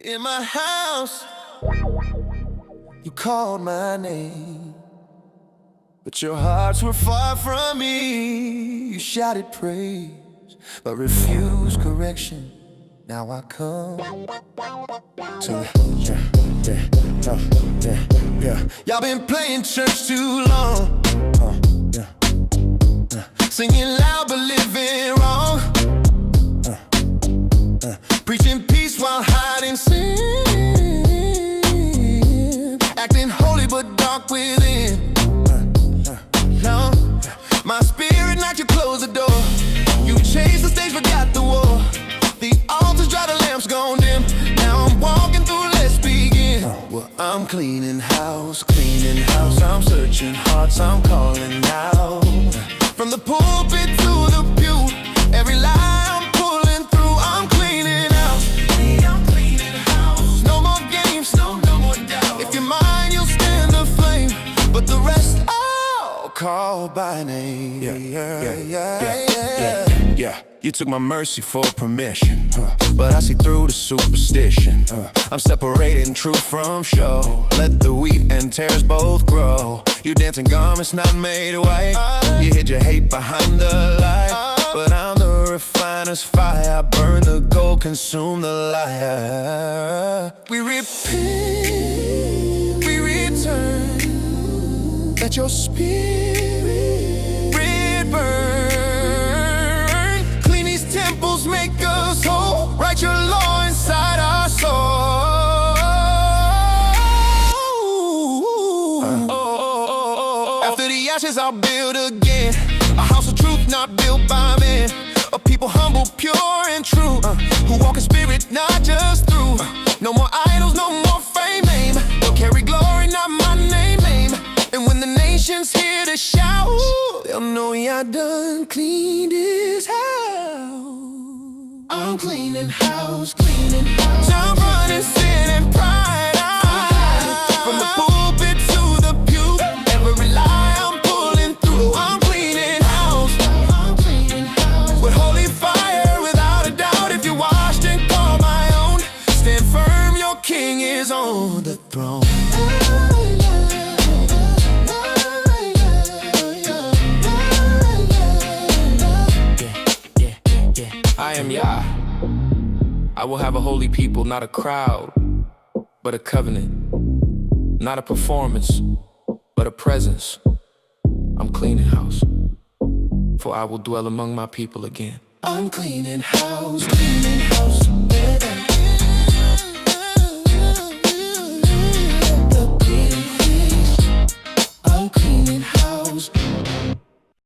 In my house, you called my name, but your hearts were far from me. You shouted praise, but refused correction. Now I come to y'all been playing church too long, singing loud but living wrong, preaching peace while hiding sin, acting holy but dark within. No, my spirit knocked, you closed the door. You changed the stage, forgot the war. The altar's dry, the lamp's gone dim. Now I'm walking through, let's begin. Well, I'm cleaning house, I'm searching hearts, I'm calling out. From the pulpit to the pew, every lie I'm pulling through, I'm cleaning house. I'm cleaning house. No more games, no more doubt. If you're mine, you'll stand the flame, but the rest I'll call by name. Yeah. You took my mercy for permission, but I see through the superstition. I'm separating truth from show. Let the wheat and tares both grow. You dancing garments not made white. You hid your hate behind the light, but I'm the refiner's fire. Burn the gold, consume the liar. We repent, we return. Let your spirit burn. Make us whole, write your law inside our soul. After the ashes I'll build again, a house of truth not built by men, a people humble, pure and true, who walk in spirit, not just through. No more idols, no more fame, name. They'll carry glory, not my name. And when the nations hear the shout, they'll know I done cleaned his house. I'm cleaning house, I'm running sin and pride out. From the pulpit to the pew, every lie I'm pulling through. I'm cleaning house, with holy fire, without a doubt. If you're washed and call my own, stand firm, your king is on the throne. I am Yah. I will have a holy people, not a crowd, but a covenant. Not a performance, but a presence. I'm cleaning house, for I will dwell among my people again. I'm cleaning house, I'm cleaning house.